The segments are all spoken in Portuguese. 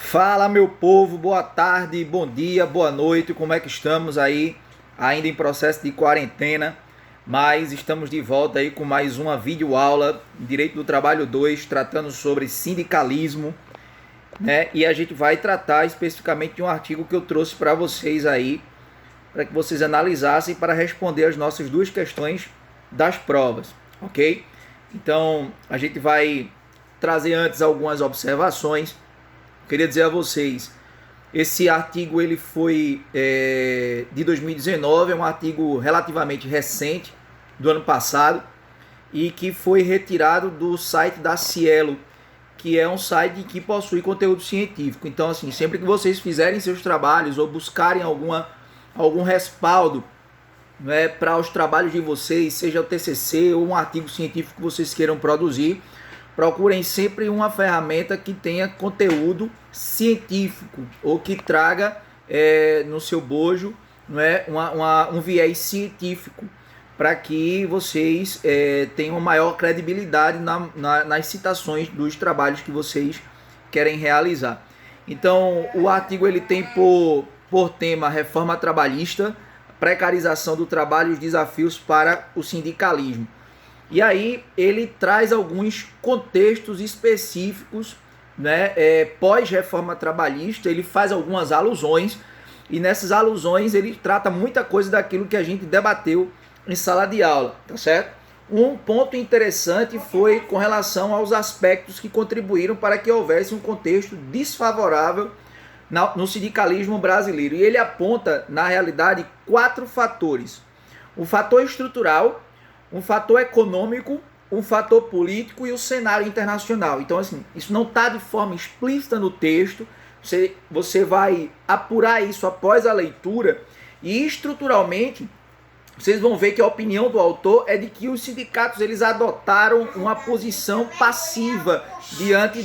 Fala, meu povo, boa tarde, bom dia, boa noite, como é que estamos aí? Ainda em processo de quarentena, mas estamos de volta aí com mais uma videoaula, Direito do Trabalho 2, tratando sobre sindicalismo, né? E a gente vai tratar especificamente de um artigo que eu trouxe para vocês aí, para que vocês analisassem para responder as nossas duas questões das provas, ok? Então, a gente vai trazer antes algumas observações. Queria dizer a vocês, esse artigo ele foi de 2019, é um artigo relativamente recente, do ano passado, e que foi retirado do site da Cielo, que é um site que possui conteúdo científico. Então, assim, sempre que vocês fizerem seus trabalhos ou buscarem algum respaldo, né, para os trabalhos de vocês, seja o TCC ou um artigo científico que vocês queiram produzir, procurem sempre uma ferramenta que tenha conteúdo científico ou que traga no seu bojo, não é, um viés científico, para que vocês tenham maior credibilidade nas citações dos trabalhos que vocês querem realizar. Então, o artigo ele tem por tema reforma trabalhista, precarização do trabalho e os desafios para o sindicalismo. E aí ele traz alguns contextos específicos, né, pós-reforma trabalhista, ele faz algumas alusões, e nessas alusões ele trata muita coisa daquilo que a gente debateu em sala de aula, tá certo? Um ponto interessante foi com relação aos aspectos que contribuíram para que houvesse um contexto desfavorável no sindicalismo brasileiro. E ele aponta, na realidade, 4 fatores. O fator estrutural, um fator econômico, um fator político e o cenário internacional. Então, assim, isso não está de forma explícita no texto, você vai apurar isso após a leitura, e estruturalmente, vocês vão ver que a opinião do autor é de que os sindicatos eles adotaram uma posição passiva diante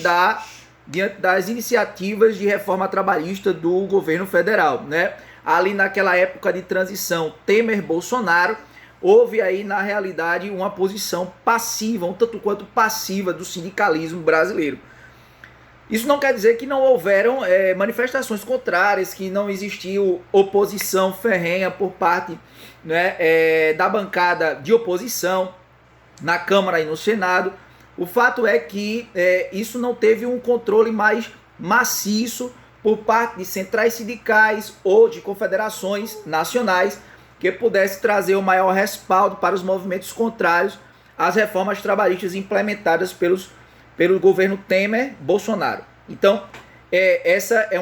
das iniciativas de reforma trabalhista do governo federal, né? Ali naquela época de transição Temer-Bolsonaro, houve aí, na realidade, uma posição passiva, um tanto quanto passiva do sindicalismo brasileiro. Isso não quer dizer que não houveram manifestações contrárias, que não existiu oposição ferrenha por parte, né, da bancada de oposição na Câmara e no Senado. O fato é que isso não teve um controle mais maciço por parte de centrais sindicais ou de confederações nacionais, que pudesse trazer o maior respaldo para os movimentos contrários às reformas trabalhistas implementadas pelo governo Temer-Bolsonaro. Então, essa é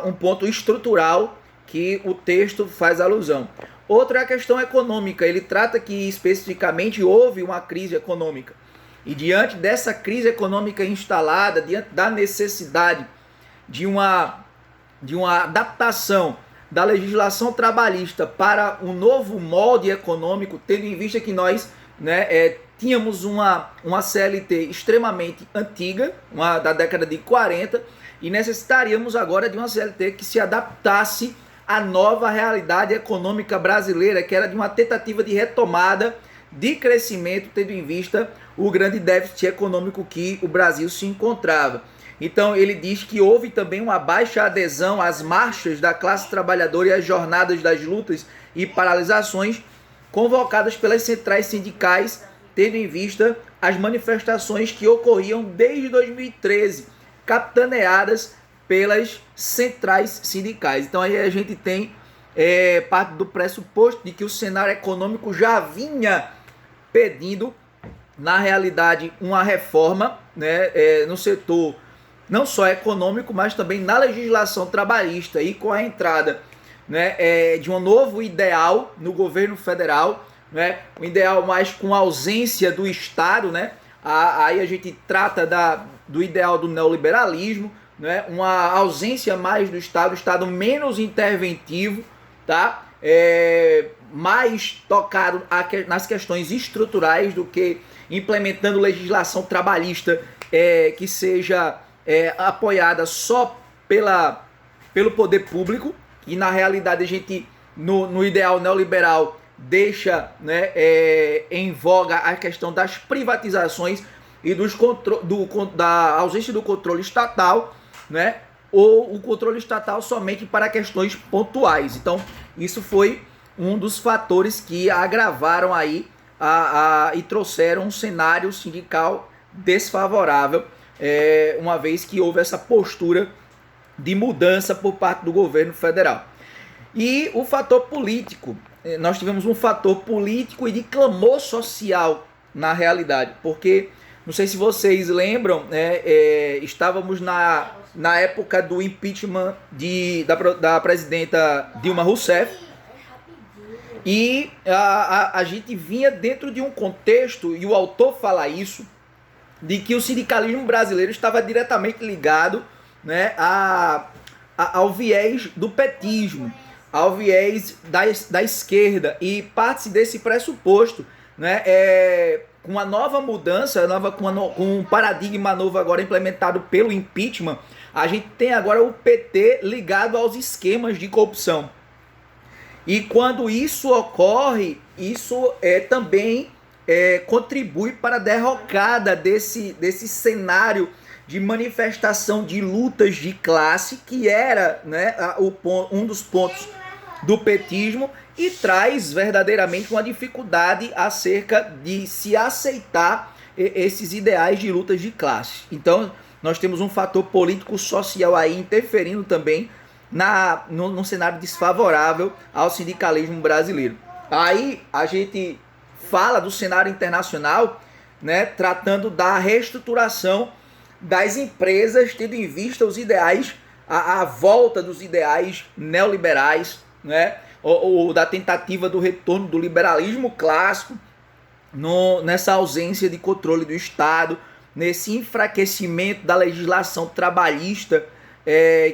um ponto estrutural que o texto faz alusão. Outra é a questão econômica. Ele trata que especificamente houve uma crise econômica. E diante dessa crise econômica instalada, diante da necessidade de uma adaptação da legislação trabalhista para um novo molde econômico, tendo em vista que nós, né, tínhamos uma CLT extremamente antiga, da década de 40, e necessitaríamos agora de uma CLT que se adaptasse à nova realidade econômica brasileira, que era de uma tentativa de retomada de crescimento, tendo em vista o grande déficit econômico que o Brasil se encontrava. Então ele diz que houve também uma baixa adesão às marchas da classe trabalhadora e às jornadas das lutas e paralisações convocadas pelas centrais sindicais, tendo em vista as manifestações que ocorriam desde 2013, capitaneadas pelas centrais sindicais. Então aí a gente tem parte do pressuposto de que o cenário econômico já vinha pedindo, na realidade, uma reforma, né, no setor não só econômico, mas também na legislação trabalhista, e com a entrada, né, de um novo ideal no governo federal, né, um ideal mais com ausência do Estado, né, aí a gente trata do ideal do neoliberalismo, né, uma ausência mais do Estado, Estado menos interventivo, tá? Mais tocado nas questões estruturais do que implementando legislação trabalhista que seja apoiada só pelo poder público, e na realidade a gente, no ideal neoliberal, deixa, né, em voga a questão das privatizações e da ausência do controle estatal, né, ou o controle estatal somente para questões pontuais. Então, isso foi um dos fatores que agravaram aí e trouxeram um cenário sindical desfavorável, uma vez que houve essa postura de mudança por parte do governo federal. E o fator político, nós tivemos um fator político e de clamor social na realidade, porque, não sei se vocês lembram, estávamos na época do impeachment da presidenta Dilma Rousseff, e a gente vinha dentro de um contexto, e o autor fala isso, de que o sindicalismo brasileiro estava diretamente ligado, né, ao viés do petismo, ao viés da esquerda, e parte desse pressuposto, né, com uma nova mudança, com um paradigma novo agora implementado pelo impeachment, a gente tem agora o PT ligado aos esquemas de corrupção. E quando isso ocorre, isso também contribui para a derrocada desse cenário de manifestação de lutas de classe, que era, né, um dos pontos do petismo, e traz verdadeiramente uma dificuldade acerca de se aceitar esses ideais de lutas de classe. Então, nós temos um fator político-social aí interferindo também no cenário desfavorável ao sindicalismo brasileiro. Aí a gente fala do cenário internacional, né, tratando da reestruturação das empresas, tendo em vista os ideais, a volta dos ideais neoliberais, né, ou da tentativa do retorno do liberalismo clássico, nessa ausência de controle do Estado, nesse enfraquecimento da legislação trabalhista,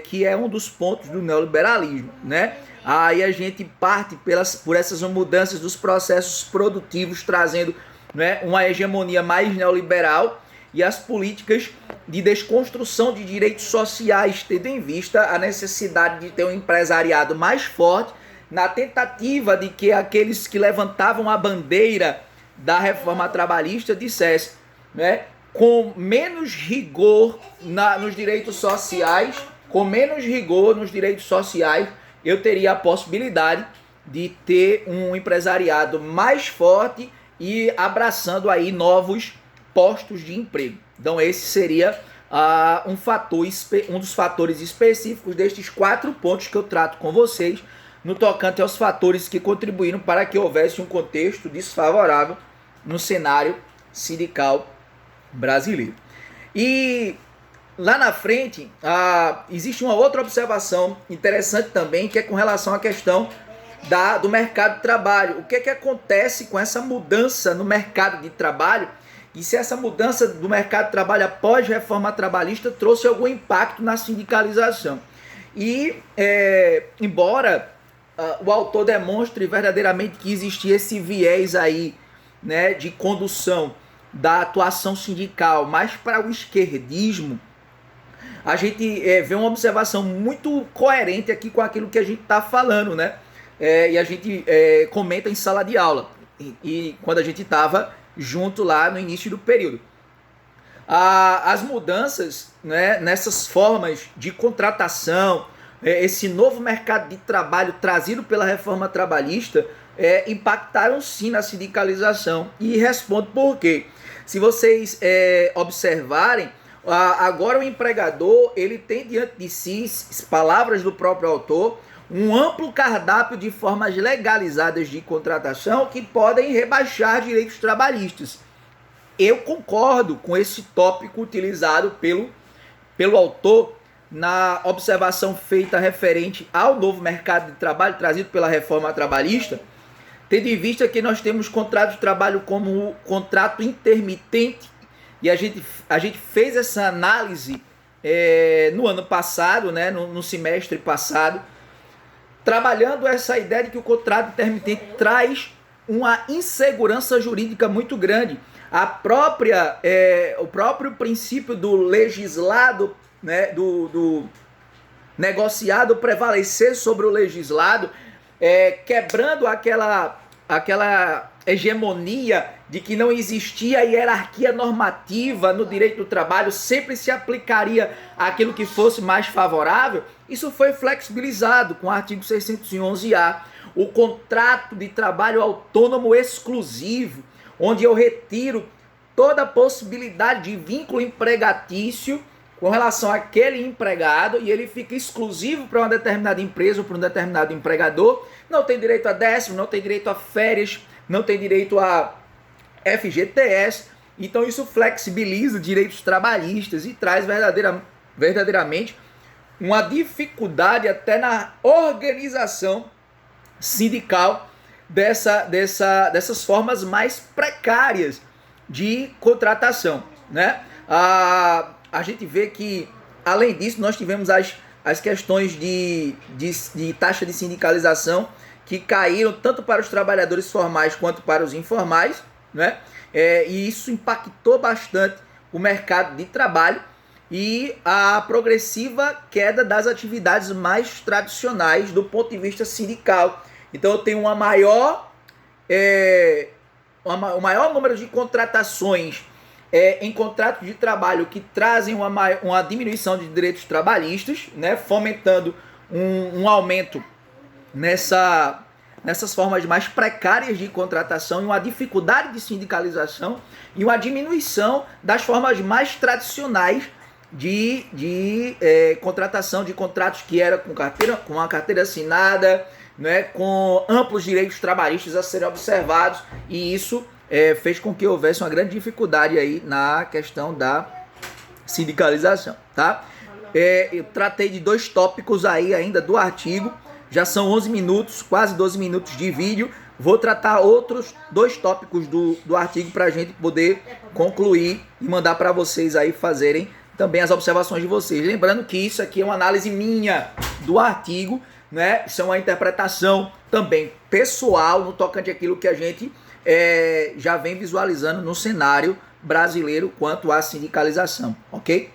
que é um dos pontos do neoliberalismo, né? Aí a gente parte por essas mudanças dos processos produtivos, trazendo, né, uma hegemonia mais neoliberal, e as políticas de desconstrução de direitos sociais, tendo em vista a necessidade de ter um empresariado mais forte, na tentativa de que aqueles que levantavam a bandeira da reforma trabalhista dissessem, né, com menos rigor nos direitos sociais, eu teria a possibilidade de ter um empresariado mais forte e abraçando aí novos postos de emprego. Então esse seria um dos fatores específicos destes 4 pontos que eu trato com vocês, no tocante aos fatores que contribuíram para que houvesse um contexto desfavorável no cenário sindical brasileiro. E lá na frente, existe uma outra observação interessante também, que é com relação à questão do mercado de trabalho. O que acontece com essa mudança no mercado de trabalho, e se essa mudança do mercado de trabalho após reforma trabalhista trouxe algum impacto na sindicalização. E, embora o autor demonstre verdadeiramente que existia esse viés aí, né, de condução da atuação sindical mais para o esquerdismo, a gente vê uma observação muito coerente aqui com aquilo que a gente está falando, né? E a gente comenta em sala de aula, e quando a gente estava junto lá no início do período. As mudanças, né, nessas formas de contratação, esse novo mercado de trabalho trazido pela reforma trabalhista, impactaram sim na sindicalização. E respondo por quê. Se vocês observarem, agora o empregador ele tem diante de si, palavras do próprio autor, um amplo cardápio de formas legalizadas de contratação que podem rebaixar direitos trabalhistas. Eu concordo com esse tópico utilizado pelo autor na observação feita referente ao novo mercado de trabalho trazido pela reforma trabalhista, tendo em vista que nós temos contrato de trabalho como o contrato intermitente, e a gente fez essa análise no ano passado, né, no semestre passado, trabalhando essa ideia de que o contrato intermitente traz uma insegurança jurídica muito grande. O próprio princípio do legislado, né, do negociado prevalecer sobre o legislado, quebrando aquela hegemonia de que não existia hierarquia normativa no direito do trabalho, sempre se aplicaria aquilo que fosse mais favorável, isso foi flexibilizado com o artigo 611-A, o contrato de trabalho autônomo exclusivo, onde eu retiro toda a possibilidade de vínculo empregatício com relação àquele empregado e ele fica exclusivo para uma determinada empresa ou para um determinado empregador, não tem direito a décimo, não tem direito a férias, não tem direito a FGTS, então isso flexibiliza direitos trabalhistas e traz verdadeiramente uma dificuldade até na organização sindical dessas formas mais precárias de contratação, né? A gente vê que, além disso, nós tivemos as questões de taxa de sindicalização que caíram tanto para os trabalhadores formais quanto para os informais, né? E isso impactou bastante o mercado de trabalho e a progressiva queda das atividades mais tradicionais do ponto de vista sindical. Então eu tenho o maior número de contratações em contratos de trabalho que trazem uma diminuição de direitos trabalhistas, né, fomentando um aumento nessas formas mais precárias de contratação e uma dificuldade de sindicalização e uma diminuição das formas mais tradicionais de contratação, de contratos que era com uma carteira assinada, né, com amplos direitos trabalhistas a serem observados, e isso fez com que houvesse uma grande dificuldade aí na questão da sindicalização, tá? Eu tratei de 2 tópicos aí ainda do artigo, já são 11 minutos, quase 12 minutos de vídeo, vou tratar outros 2 tópicos do artigo para a gente poder concluir e mandar para vocês aí fazerem também as observações de vocês. Lembrando que isso aqui é uma análise minha do artigo, né? Isso é uma interpretação também pessoal no tocante àquilo que a gente já vem visualizando no cenário brasileiro quanto à sindicalização, ok?